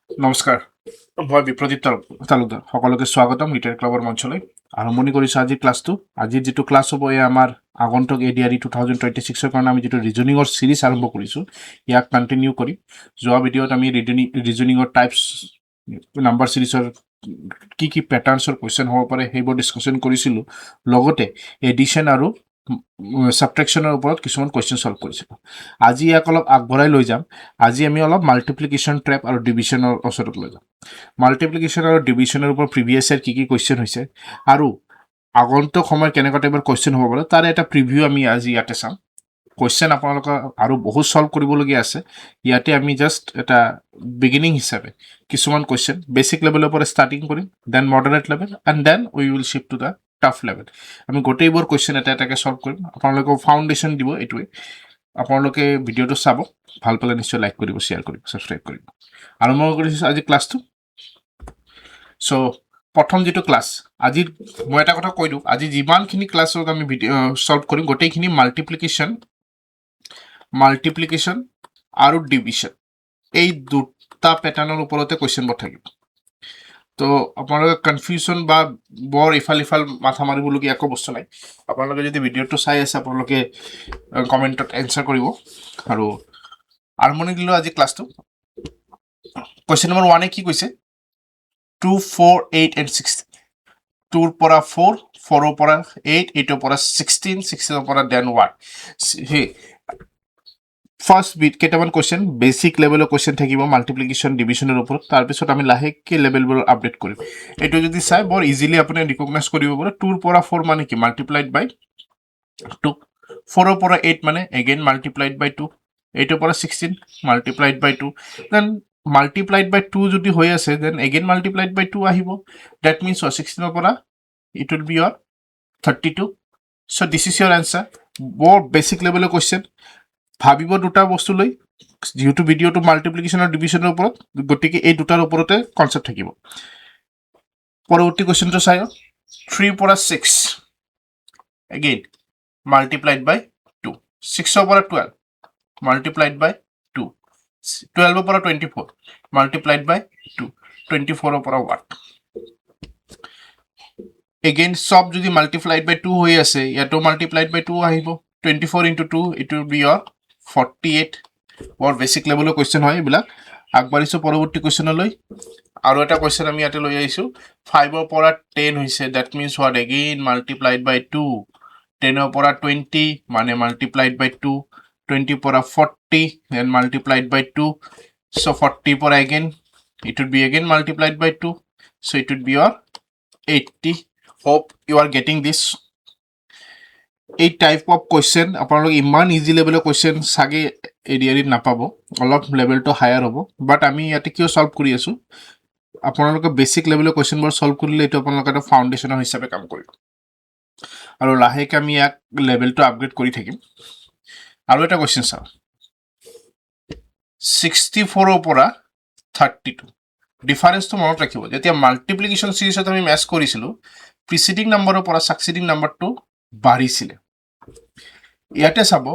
নমস্কাৰ মই বিপ্ৰজিত তালুকদাৰ সকলোকে স্বাগতম ৰিটায়াৰ ক্লাবৰ মঞ্চলৈ আৰম্ভণি কৰিছোঁ আজি ক্লাছটো আজিৰ যিটো ক্লাছ হ'ব এয়া আমাৰ আগন্তুক ADRE 2026 কাৰণে আমি যিটো ৰিজনিঙৰ সিৰিজ আৰম্ভ কৰিছোঁ ইয়াক কন্টিনিউ কৰিম যোৱা ভিডিঅ'ত আমি ৰিজনিঙৰ টাইপছ নাম্বাৰ সিৰিজৰ কি প্যাটাৰ্নছৰ কোৱেশ্চন হ'ব পাৰে সেইবোৰ ডিসকাশন কৰিছিলোঁ লগতে এডিশন আৰু সাবট্ৰেকশনৰ ওপৰত কিছুমান কোৱেশ্চন সলভ কৰিছিলোঁ আজি ইয়াক অলপ আগবঢ়াই লৈ যাম আজি আমি অলপ মাল্টিপ্লিকেশ্যন ট্ৰেপ আৰু ডিভিজনৰ ওচৰত লৈ যাম মাল্টিপ্লিকেশ্যন আৰু ডিভিজনৰ ওপৰত প্ৰিভিয়াছ ইয়াৰ কি কোৱেশ্চন হৈছে আৰু আগন্তুক সময়ত কেনেকুৱা টাইপৰ কোৱেশ্চন হ'ব পাৰে তাৰ এটা প্ৰিভিউ আমি আজি ইয়াতে চাম কোৱেশ্চন আপোনালোকৰ আৰু বহুত সলভ কৰিবলগীয়া আছে ইয়াতে আমি জাস্ট এটা বিগিনিং হিচাপে কিছুমান কোৱেশ্চন বেসিক লেভেলৰ পৰা ষ্টাৰ্টিং কৰিম then moderate level and then we will shift to the tough level আমি গোটেইবোৰ কোৱেশ্চন এটা এটাকে সলভ কৰিম আপোনালোকক ফাউণ্ডেশ্যন দিব এইটোৱে আপোনালোকে ভিডিঅ'টো চাব ভাল পালে নিশ্চয় লাইক কৰিব শ্বেয়াৰ কৰিব সাবস্ক্ৰাইব কৰিব আৰম্ভ কৰিছোঁ আজি ক্লাছটো সো প্ৰথম যেটো ক্লাছ আজি মই এটা কথা কৈ দিওঁ আজি যিমানখিনি ক্লাছত আমি ভিডিঅ' সলভ কৰিম গোটেইখিনি মাল্টিপ্লিকেশ্যন আৰু ডিভিজন এই দুটা প্যাটাৰ্নৰ ওপৰতে কোৱেশ্চনবোৰ থাকিব তো আপোনালোকে কনফিউজন বা বৰ ইফাল মাথা মাৰিবলগীয়া একো বস্তু নাই আপোনালোকে যদি ভিডিঅ'টো চাই আছে আপোনালোকে কমেণ্টত এনসাৰ কৰিব আৰু আৰম্ভণি দিলোঁ আজি ক্লাছটো কোৱেশ্চন নম্বৰ 1 কি কৈছে 2 4 8 and 16 2 ৰ পৰা 4 4 ৰ পৰা 8 8 ৰ পৰা 16 16 ৰ পৰা then 1 হে ফাৰ্স্ট বিট কেইটামান কোৱেশ্চন বেসিক লেভেলৰ কোৱেশ্চন থাকিব মাল্টিপ্লিকেশ্যন ডিভিজনৰ ওপৰত তাৰ পিছত আমি লাহেকে লেভেলবোৰ আপডেট কৰিম এটো যদি চাই বৰ ইজিলি আপুনি ৰিকগনাইজ কৰিব পাৰে 2 ৰ পৰা 4 মানে কি মাল্টিপ্লাইড বাই 2 4 ৰ পৰা 8 মানে এগেইন মাল্টিপ্লাইড বাই 2 8 ৰ পৰা 16 multiplied by 2 then multiplied by 2 যদি হৈ আছে then again multiplied by 2 আহিব that means 16 ৰ পৰা it would be your 32 so this is your answer বৰ basic level of question ভাবিব দুটা বস্তু লৈ যেহেতু ভিডিওটো মাল্টিপ্লিকেশ্যন আৰু ডিভিজনৰ ওপৰত গতিকে এই দুটাৰ ওপৰতে কনসেপ্ট থাকিব পৰৱৰ্তী কোৱেশ্চনটো চাই 3 পৰা 6 again multiplied by 2 6 ৰ পৰা 12 multiplied by 2 12 পৰা 24 multiplied by 2 24 পৰা 1 again সব যদি multiplied by 2 হৈ আছে ইয়াতো multiplied by 2 আহিব 24 into 2 it will be your 48 or basic level of question হয় এবিলাক আগবাৰিছো পৰৱৰ্তী কোৱেশ্চনলৈ আৰু এটা কোৱেশ্চন আমি ইয়াতে লৈ আইছো 5 ৰ পৰা 10 হৈছে that means what again multiplied by 2 10 ৰ পৰা 20 মানে multiplied by 2 20 পৰা 40 then multiplied by 2 so 40 পৰা again it would be again multiplied by 2 so it would be your 80 hope you are getting this এই টাইপ অফ কোৱেশ্চন আপোনালোক ইমান easy লেভেলৰ question সাগে এডিআৰিত নাপাব অলপ লেভেলটো হায়াৰ হ'ব বাট আমি ইয়াতে কিয় সলভ কৰি আছো আপোনালোকে বেসিক লেভেলৰ কোৱেশ্চনবোৰ সলভ কৰিলে এটো আপোনালোকৰ এটা ফাউণ্ডেশ্যনৰ হিচাপে কাম কৰিব আৰু লাহেকে আমি ইয়াক লেভেলটো আপগ্ৰেড কৰি থাকিম আৰু এটা কোৱেশ্চন চাও 64 ৰ পৰা 32 ডিফাৰেন্সটো মনত ৰাখিব যেতিয়া মাল্টিপ্লিকেশ্যন সিৰিজত আমি ম্যাচ কৰিছিলো প্ৰিসিডিং নম্বৰৰ পৰা সাকসিডিং নম্বৰটো বাঢ়িছিলে ইয়াতে চাব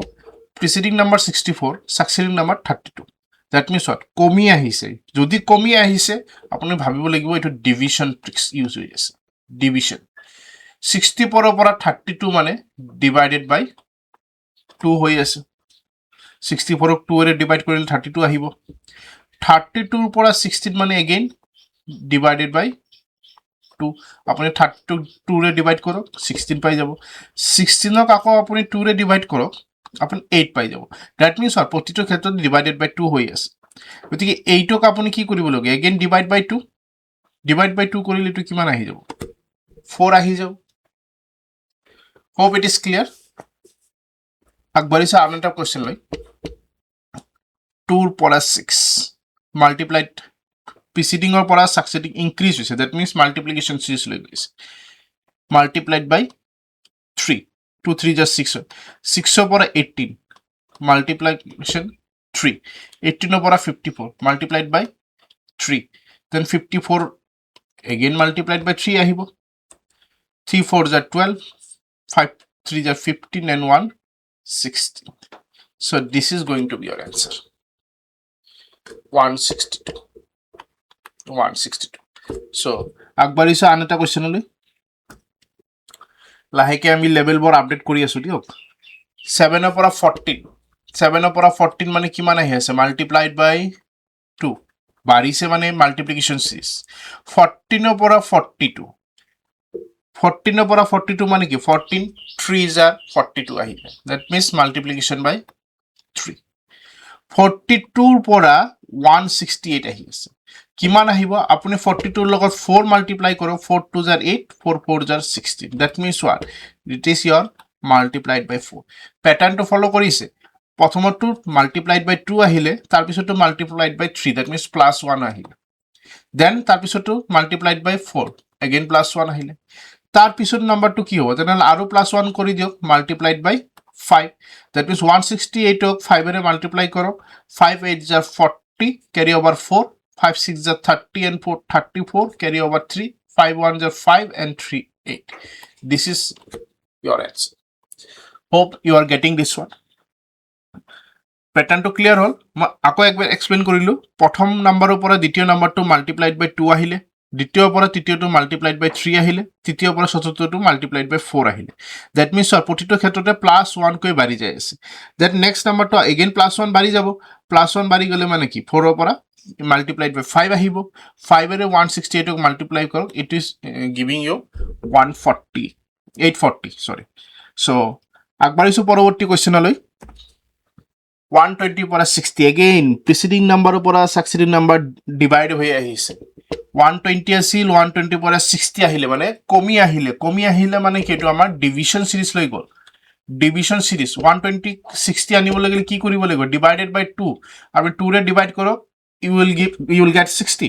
preceding number 64 succeeding number 32 that means what কমি আহিছে যদি কমি আহিছে আপুনি ভাবিব লাগিব এটো ডিভিজন ট্ৰিক্স ইউজ হৈ আছে ডিভিজন 64 ৰ পৰা 32 মানে ডিভাইডেড বাই 2 হৈ আছে 64 ক 2 ৰে ডিভাইড কৰিলে 32 আহিব 32 ৰ পৰা 16 মানে again divided by 2 আপুনি 32 2 ৰে ডিভাইড কৰক 16 পাই যাব 16 ক আকৌ আপুনি 2 ৰে ডিভাইড কৰক আপুনি 8 পাই যাব that means প্ৰতিটো ক্ষেত্ৰত divided by 2 হৈ আছে গতিকে 8 ক আপুনি কি কৰিব লাগে again divide by 2 কৰিলে এটো কিমান আহি যাব 4 আহি যাব hope it is clear আগবাৰিছা আন এটা কোৱেশ্চন লৈ 2 ৰ পৰা 6 multiplied preceding or para succeeding increase hoise that means multiplication series লৈ গৈছে multiplied by 3 2 3 just 6 6 পৰা 18 multiplication 3 18 পৰা 54 multiplied by 3 then 54 again multiplied by 3 আহিব 3 4 are 12 5 3 are 15 and 1 16 so this is going to be your answer 162 162 so আগবাঢ়িছো আন এটা কোৱেশ্চনলৈ লাহেকে আমি লেভেলবোৰ আপডেট কৰি আছো দিয়ক 7 ৰ পৰা 14 7 ৰ পৰা 14 মানে কিমান আহি আছে মাল্টিপ্লাইড বাই 2 বাঢ়িছে মানে মাল্টিপ্লিকেশ্যন সিৰিজ 14 ৰ পৰা 42 14 ৰ পৰা 42 মানে কি 14 3s are 42 আহিলে that means multiplication by 3 42 ৰ পৰা 168 আহি আছে কিমান আহিব আপুনি 42 ৰ লগত 4 মাল্টিপ্লাই কৰক 4 2s are 8 4 4s are 16 that means what it is your multiplied by 4 pattern to follow কৰিছে প্ৰথমটো multiplied by 2 আহিলে তাৰ পিছতো multiplied by 3 that means plus 1 আহিলে then তাৰ পিছতো multiplied by 4 again plus 1 আহিলে তাৰ পিছত নম্বৰটো কি হ'ব তেনেহলে আৰু plus 1 কৰি দিয়ক multiplied by 5 that means 168 ক 5 এৰে মাল্টিপ্লাই কৰক 5 8s are 40 carry over 4 5 6s are 30 and 4 34 carry over 3 5 1s are 5 and 3 8 this is your answer hope you are getting this one pattern to clear hol আকৌ একবাৰ explain কৰিলো প্ৰথম নম্বৰৰ পৰা দ্বিতীয় নম্বৰটো মাল্টিপ্লাইড বাই 2 আহিলে দ্বিতীয়ৰ পৰা তৃতীয়টো মাল্টিপ্লাইড বাই 3 আহিলে তৃতীয়ৰ পৰা চতুৰ্থটো মাল্টিপ্লাইড বাই 4 আহিলে দ্যাট মিন্স প্ৰতিটো ক্ষেত্ৰতে +1 কৈ বাঢ়ি যায় আছে দ্যাট নেক্সট নম্বৰটো এগেইন +1 বাঢ়ি যাব +1 বাঢ়ি গলে মানে কি 4 ৰ পৰা multiplied by 5 আহিব 5 এৰে 168 ক মাল্টিপ্লাই কৰক it is giving you 140 840 sorry so আগবাঢ়িছো পৰৱৰ্তী কোৱেশ্চনলৈ 120 পৰা 60 again preceding number পৰা succeeding number divide হৈ আহিছে 120 আছিল 120 পৰা 60 আহিলে মানে কমি আহিলে মানে কেটো আমাৰ ডিভিজন সিৰিজ লৈ গল ডিভিজন সিৰিজ 120 60 আনিব লাগিলে কি কৰিব লাগিব ডিভাইডেড বাই 2 আৰু 2 ৰে ডিভাইড কৰক you will get 60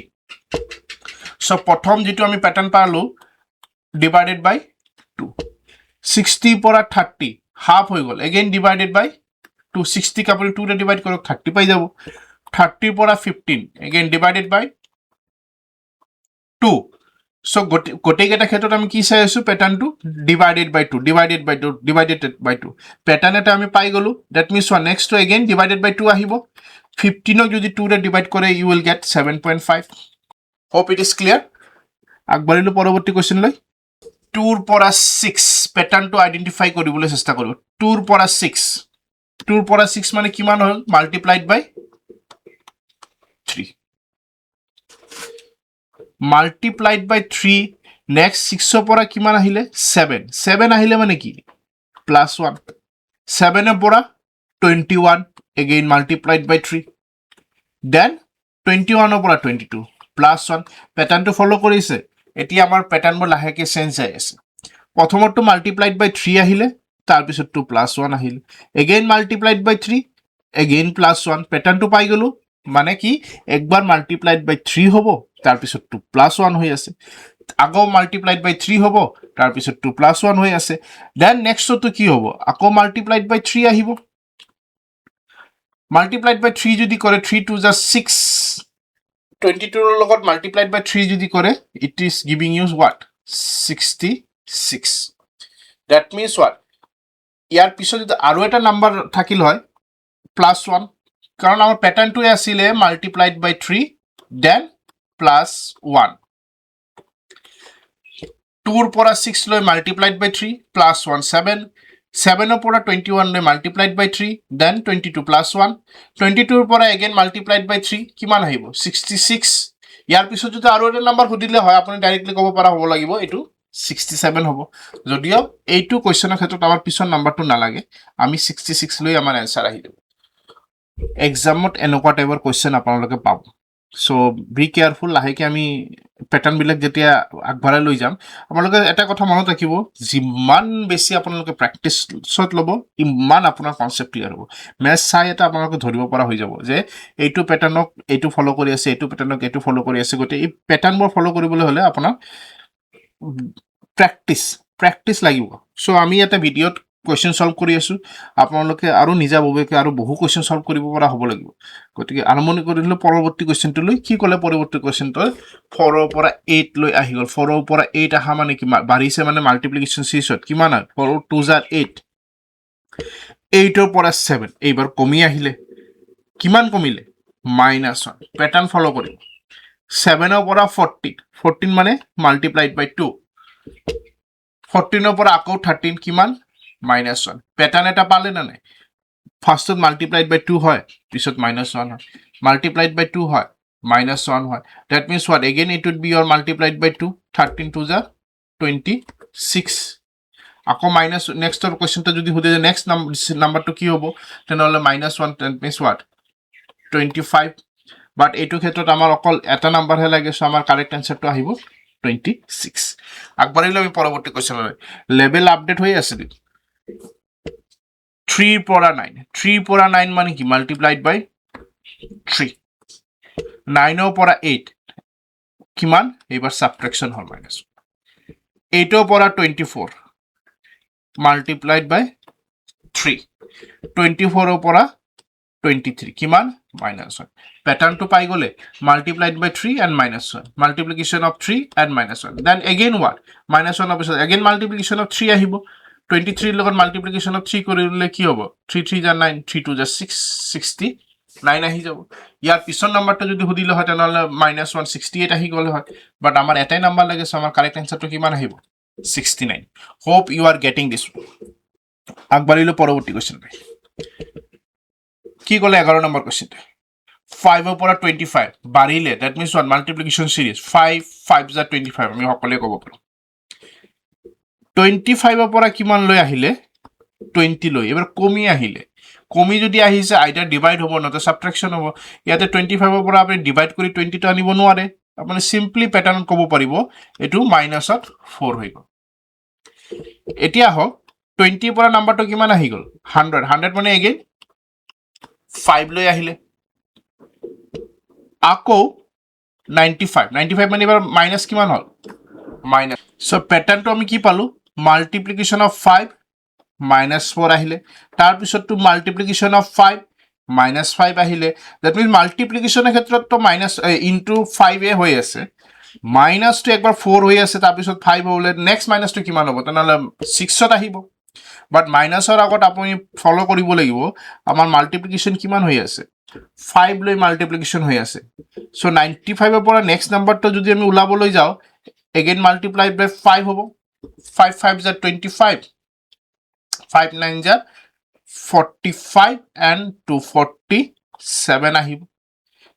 so প্ৰথম যেটো আমি প্যাটাৰ্ন পালো divided by 2 60 পৰা 30 half হৈ গল again divided by 260 কা 2 ৰে ডিভাইড কৰক 30 পাই যাব 30 পৰা 15 again divided by 2 so গোটেই কেটা ক্ষেত্ৰত আমি কি চাই আছো প্যাটাৰ্নটো divided by 2 প্যাটাৰ্ন এটা আমি পাই গলো that means one next to again divided by 2 আহিব 15 যদি 2 ৰে ডিভাইড কৰে you will get 7.5 hope it is clear আগবাঢ়িলো পৰৱৰ্তী কোৱেশ্চন লৈ 2 ৰ পৰা 6 প্যাটাৰ্নটো আইডেন্টিফাই কৰিবলৈ চেষ্টা কৰিব 2 ৰ পৰা 6 মানে কিমান হ'ল মাল্টিপ্লাইড বাই 3 মাল্টিপ্লাইড বাই 3 নেক্সট 6 ৰ পৰা কিমান আহিলে 7 আহিলে মানে কি +1 7 ৰ পৰা 21 again multiplied by 3 then 21 ৰ পৰা 22 +1 প্যাটাৰ্নটো ফলো কৰিছে এতিয়া আমাৰ প্যাটাৰ্নবোৰ লাহেকে চেঞ্জ হৈ আছে প্ৰথমটো মাল্টিপ্লাইড বাই 3 আহিলে তাৰ পিছতটো +1 আহিল again multiplied by 3 again +1 প্যাটাৰ্নটো পাই গলো মানে কি একবাৰ মাল্টিপ্লাইড বাই 3 হ'ব তাৰ পিছতটো +1 হৈ আছে আকৌ মাল্টিপ্লাইড বাই 3 হ'ব তাৰ পিছতটো +1 হৈ আছে then নেক্সটটো কি হ'ব আকৌ মাল্টিপ্লাইড বাই 3 আহিব multiplied by 3 যদি কৰে 3 2s are 6 22 ৰ লগত multiplied by 3 যদি কৰে it is giving you what 66 that means what ইয়াৰ পিছত যদি আৰু এটা নাম্বাৰ থাকিল হয় +1 কাৰণ আমাৰ প্যাটাৰ্নটো আছিল multiplied by 3 then +1 2 ৰ পৰা 6 লৈ multiplied by 3 +1 7 ৰ পৰা 21 লৈ multiplied by 3 then 22 +1 22 ৰ পৰা again multiplied by 3 কিমান আহিব 66 ইয়াৰ পিছত যদি আৰু এটা নাম্বাৰ খুদিলে হয় আপুনি ডাইৰেক্টলি ক'ব পাৰা হ'ব লাগিব এটো 67 হ'ব যদিও এইটো কোৱেশ্চনৰ ক্ষেত্ৰত আমাৰ পিছৰ নাম্বাৰটো নালাগে আমি 66 লৈ আমাৰ आंसर আহি যাব এক্সামত এনেকুৱা টাইপৰ কোৱেশ্চন আপোনালোকে পাব সো বি কেয়াৰফুল লাহেকে আমি প্যাটাৰ্ন বিলাক যেতিয়া আগবাঢ়াই লৈ যাম আপোনালোকে এটা কথা মনত ৰাখিব যিমান বেছি আপোনালোকে প্ৰেক্টিছত ল'ব ইমান আপোনাৰ কনসেপ্ট ক্লিয়াৰ হ'ব মেথ চাই এটা আপোনালোকে ধৰিব পৰা হৈ যাব যে এইটো প্যাটাৰ্নক এইটো ফলো কৰি আছে এইটো প্যাটাৰ্নক এইটো ফলো কৰি আছে গতে এই প্যাটাৰ্নবোৰ ফলো কৰিবলৈ হলে আপোনাৰ প্ৰেক্টিস লাগিব সো আমি এটা ভিডিওত কোৱেশ্চন সলভ কৰি আছো আপোনালোকে আৰু নিজাববীয়াকৈ আৰু বহু কোৱেশ্চন সলভ কৰিব পৰা হ'ব লাগিব গতিকে আৰম্ভণি কৰিলে পৰৱৰ্তী কোৱেশ্চনটো লৈ কি ক'লে পৰৱৰ্তী কোৱেশ্চনটো 4 ৰ পৰা 8 লৈ আহি গল 4 ৰ পৰা 8 আহা মানে কি বাঢ়িছে মানে মাল্টিপ্লিকেশ্যন সিৰিজত কিমান হয় 4 2s are 8 8 ৰ পৰা 7 এইবাৰ কমি আহিলে কিমান কমিলে -1 প্যাটাৰ্ন ফলো কৰিম 7 পৰা 14 মানে মাল্টিপ্লাইড বাই 2 14 পৰা আকৌ 13 কিমান -1 প্যাটাৰ্ন এটা পালে না নাই ফাৰ্স্টত মাল্টিপ্লাইড বাই 2 হয় পিছত -1 হয় মাল্টিপ্লাইড বাই 2 হয় -1 হয় that means what again it would be your multiplied by 2 13 to the 26 আকৌ মাইনাস নেক্সট কোশ্চেনটা যদি হতে যে নেক্সট নাম্বারটো কি হ'ব তেনেহলে -1 that means what 25 বাট এইটো ক্ষেত্ৰত আমাৰ অকল এটা নাম্বাৰ হে লাগে সো আমাৰ কাৰেক্ট আনসাৰটো আহিব 26 আগবাৰিলে আমি পৰৱৰ্তী কোশ্চেনলৈ লেভেল আপডেট হৈ আছে 3 পৰা 9 মানে কি মাল্টিপ্লাইড বাই 3 9 পৰা 8 কিমান এবাৰ সাবট্ৰাকশন হয় -8 পৰা 24 multiplied by 3 24 পৰা 23 কিমান -1 pattern to পাই গলে multiplied by 3 and -1 multiplication of 3 and -1 then again what -1 অবশ্যই again multiplication of 3 আহিব 23 লগত multiplication of 3 কৰিলে কি হ'ব 3 3 যা 9 3 2 যা 6 69 আহি যাব ইয়াৰ পিছৰ নাম্বাৰটো যদি হদিলে হয় তেনেহলে -1 68 আহি গলে হয় বাট আমাৰ এটাই নাম্বাৰ লাগে সো আমাৰ কাৰেক্ট আনসাৰটো কিমান আহিব 69 hope you are getting this আগবাৰিলে পৰৱৰ্তী কোশ্চেন কি কলে 11 নম্বৰ কোশ্চেন 5 পৰা 25 বাৰিলে that means what multiplication series 5 5 যা 25 আমি সকলে ক'ব পাৰো 25 পৰা কিমান লৈ আহিলে 20 লৈ এবাৰ কমি আহিলে কমি যদি আহিছে আইদাৰ ডিভাইড হ'ব নতে সাবট্ৰাকশন হ'ব ইয়াতে 25 পৰা আপুনি ডিভাইড কৰি 20 টো আনিব নোৱাৰে আপুনি সিম্পলি প্যাটাৰ্ন ক'ব পাৰিব এটো মাইনাসত 4 হৈ গল এতিয়া হ 20 পৰা নাম্বাৰটো কিমান আহি গল 100 মানে again 5 লৈ আহিলে আকৌ 95 মানে এবাৰ মাইনাস কিমান হল মাইনাস সো প্যাটাৰ্নটো আমি কি পালো মাল্টিপ্লিকেশন অফ 5 -4 আহিলে তাৰ পিছত টু মাল্টিপ্লিকেশন অফ 5 -5 আহিলে that means মাল্টিপ্লিকেশনৰ ক্ষেত্ৰত তো মাইনাস ইনটু 5 এ হৈ আছে মাইনাস টু একবাৰ 4 হৈ আছে তাৰ পিছত 5 হলে নেক্সট মাইনাস টু কিমান হ'ব তেনেহলে 6 ত আহিব বাট মাইনাসৰ আগত আপুনি ফলো কৰিব লাগিব আমাৰ মাল্টিপ্লিকেশন কিমান হৈ আছে 5 লৈ মাল্টিপ্লিকেশন হৈ আছে সো 95 পৰা নেক্সট নাম্বাৰটো যদি আমি উলাবলৈ যাও again multiplied by 5 হ'ব 5 5 যা 25 5 9 যা 45 and 247 আহিব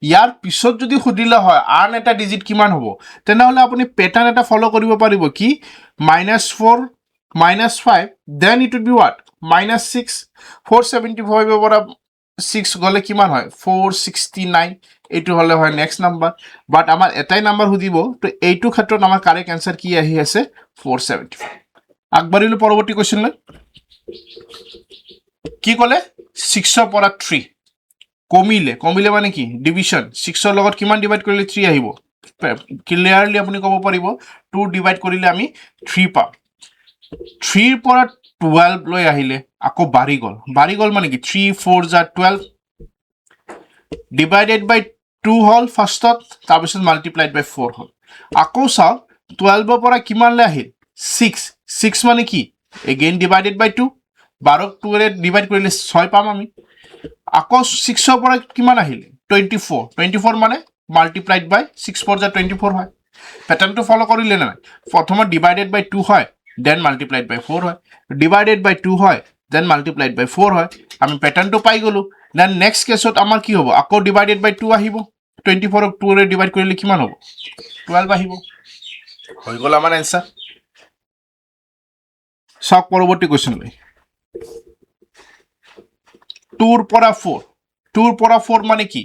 ইয়াৰ পিছত যদি খুদিলে হয় আন এটা ডিজিট কিমান হ'ব তেনেহলে আপুনি প্যাটাৰ্ন এটা ফলো কৰিব পাৰিব কি -4 -5 then it would be what -6 475 পৰা 6 গলে কিমান হয় 469 এটো হলে হয় নেক্সট নাম্বাৰ বাট আমাৰ এটাই নাম্বাৰ খুদিব তো এইটো ক্ষেত্ৰত আমাৰ কাৰেক্ট আনসাৰ কি আহি আছে 475 আগবাৰিলে পৰৱৰ্তী কোশ্চেন লৈ কি কলে 6 পৰা 3 কমিলে মানে কি ডিভিশন 6 লগত কিমান ডিভাইড কৰিলে 3 আহিব ক্লিয়াৰলি আপুনি ক'ব পাৰিব 2 ডিভাইড কৰিলে আমি 3 পাম 3 পৰা 12 লৈ আহিলে আকৌ বাৰি গল মানে কি 3 4 যা 12 ডিভাইডেড বাই 2 হল ফাৰ্স্টত তাৰ পিছত মাল্টিপ্লাইড বাই 4 হল আকৌ চাও 12 পৰা কিমান লৈ আহিল 6 মানে কি again divided by 2 12 2 ৰে ডিভাইড কৰিলে 6 পাম আমি আকৌ 6 পৰা কিমান আহিলে 24 মানে মাল্টিপ্লাইড বাই 6 4 যা 24 হয় প্যাটাৰ্নটো ফলো কৰিলে না প্ৰথমত ডিভাইডেড বাই 2 হয় দেন মাল্টিপ্লাইড বাই 4 হয় ডিভাইডেড বাই 2 হয় দেন মাল্টিপ্লাইড বাই 4 হয় আমি প্যাটাৰ্নটো পাই গলো দেন নেক্সট কেছত আমাৰ কি হ'ব আকৌ ডিভাইডেড বাই 2 আহিব 24 ক 2 ৰে ডিভাইড কৰিলে কিমান হ'ব 12 আহিব হৈ গল আমাৰ आंसर সব পৰৱৰ্তী কোশ্চেন লৈ 2 পৰা 4 মানে কি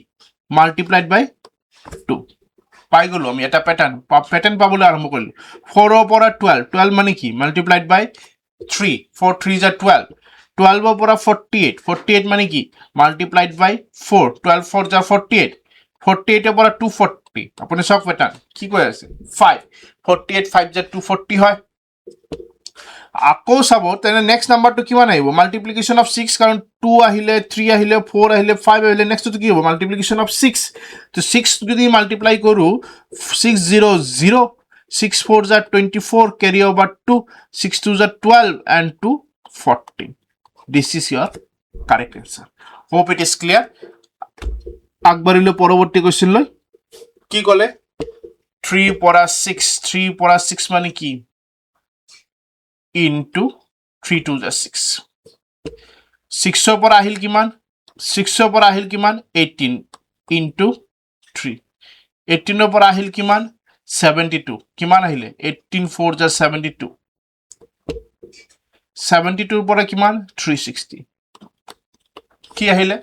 মাল্টিপ্লাইড বাই 2 পাই গলো আমি এটা প্যাটাৰ্ন পাবলৈ আৰম্ভ কৰিলো 4 পৰা 12 মানে কি মাল্টিপ্লাইড বাই 3 4 3 যা 12 পৰা 48 মানে কি মাল্টিপ্লাইড বাই 4 12 4 যা 48 পৰা 240 আপুনি সব প্যাটাৰ্ন কি কৈ আছে 5 48 5 যা 240 হয় আকৌ চাব তেনে নেক্সট নাম্বাৰটো কিমান আহিব মাল্টিপ্লিকেশন অফ 6 কাৰণ 2 আহিলে 3 আহিলে 4 আহিলে 5 আহিলে নেক্সটটো কি হ'ব মাল্টিপ্লিকেশন অফ 6 তো 6 যদি মাল্টিপ্লাই কৰো 6 0 0 6 4 যা 24 carry over 2 6 2 যা 12 and 2 40 this is your correct answer hope it is clear আগবাৰিলে পৰৱৰ্তী কোশ্চেন লৈ কি কলে 3 পৰা 6 3 পৰা 6 মানে কি into 3 2 is 6 6 পৰা আহিল কিমান 6 পৰা আহিল কিমান 18 into 3 18 পৰা আহিল কিমান 72 কিমান আহিলে 18 4 is 72 72 পৰা কিমান 360 কি আহিলে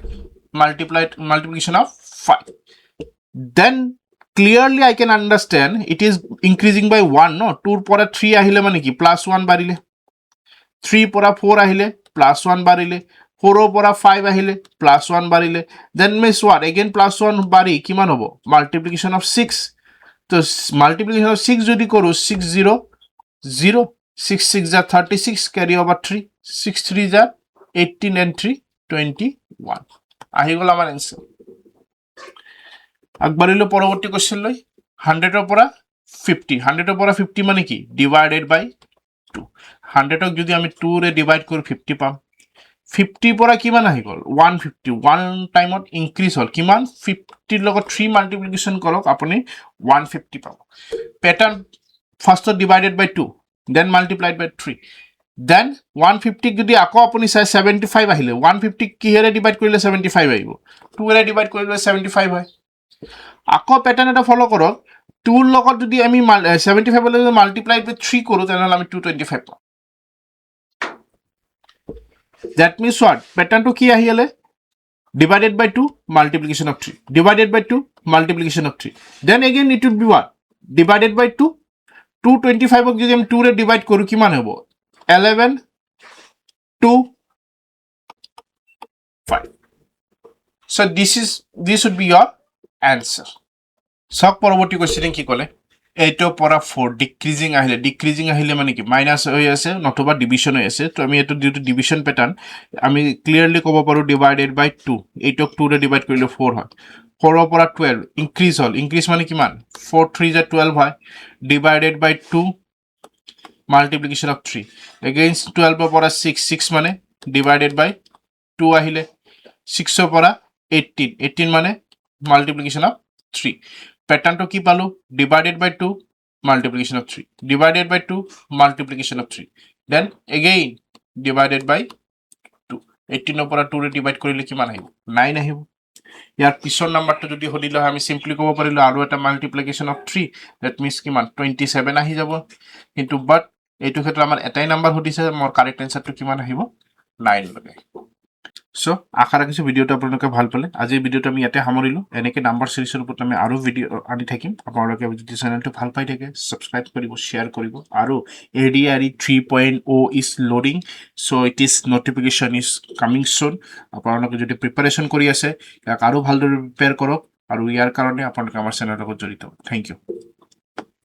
multiplication of 5 then clearly I can understand it is increasing by 1 no 2 পৰা 3 আহিলে মানে কি +1 বাঢ়িলে 3 পৰা 4 আহিলে +1 বাঢ়িলে 4 পৰা 5 আহিলে +1 বাঢ়িলে then means what again +1 বাঢ়ি কিমান হ'ব multiplication of 6 তো multiplication of 6 যদি কৰো 6 0 0 6 6 are 36 carry over 3 6 3 are 18 and 3 21 আহি গ'ল আমাৰ आंसर আগবাৰিলো পৰৱৰ্তী কোশ্চেন লৈ 100 ৰ পৰা 50 100 ৰ পৰা 50 মানে কি ডিভাইডেড বাই 2 100 ক যদি আমি 2 ৰে ডিভাইড কৰো 50 পাম 50 পৰা কিমান আহি গ'ল 150 ওয়ান টাইমত ইনক্ৰিজ হল কিমান 50 লগত 3 মাল্টিপ্লিকেশন কৰক আপুনি 150 পাব pattern ফাৰ্স্টত divided by 2 then multiplied by 3 then 150 যদি আকৌ আপুনি চাই 75 আহিলে 150 কিহেৰে ডিভাইড কৰিলে 75 আহিব 2 ৰে ডিভাইড কৰিলে 75 হয় আকৌ প্যাটাৰ্ন এটা ফলো কৰক 2 লগত যদি আমি 75 লৈ মাল্টিপ্লাইড বাই 3 কৰো তেনহলে আমি 225 পাম that means what pattern to ki ahile divided by 2 multiplication of 3 divided by 2 multiplication of 3 then again it would be what divided by 2 225 ok jodi am 2 re divide koru kiman hobo 11 2 5 so this would be your answer সক পৰৱৰ্তী question কি কলে 8 পৰা 4 decreasing আহিলে মানে কি minus হৈ আছে নতুবা ডিভিজন হৈ আছে তো আমি এটো ডিউটি ডিভিজন প্যাটাৰ্ন আমি ক্লিয়াৰলি ক'ব পাৰো ডিভাইডেড বাই 2 8 ক 2 ৰে ডিভাইড কৰিলে 4 হয় 4 পৰা 12 ইনক্ৰিজ মানে কিমান 4 3 is 12 হয় divided by 2 multiplication of 3 against 12 পৰা 6 মানে ডিভাইডেড বাই 2 আহিলে 6 পৰা 18 মানে multiplication of 3 pattern to ki palu divided by 2 multiplication of 3 divided by 2 multiplication of 3 then again divided by 2 18 opora 2 re divide korile kiman ahibo 9 ahibo yar pisor number to jodi hodilo ami simply kobo parilo aru eta multiplication of 3 that means kiman 27 ahi jabo kintu but etu khetra amar etai number hodise mor correct answer to kiman ahibo 9 lage So, আশা ৰাখিছো ভিডিওটো আপোনালোকে ভাল পালে আজি ভিডিওটো আমি ইয়াতে সামৰিলো এনেকে নাম্বাৰ সিৰিজৰ ওপৰত আমি আৰু ভিডিও আনি থাকিম আপোনালোকে যদি চেনেলটো ভাল পাই থাকে সাবস্ক্ৰাইব কৰিব শেয়াৰ কৰিব আৰু ADRE 3.0 is loading so it is notification is coming soon আপোনালোকে যদি প্ৰিপাৰেচন কৰি আছে ইয়াক আৰু ভালদৰে প্ৰিপেয়াৰ কৰক আৰু ইয়াৰ কাৰণে আপোনালোকে আমাৰ চেনেলৰ লগত জড়িত থ্যাংক ইউ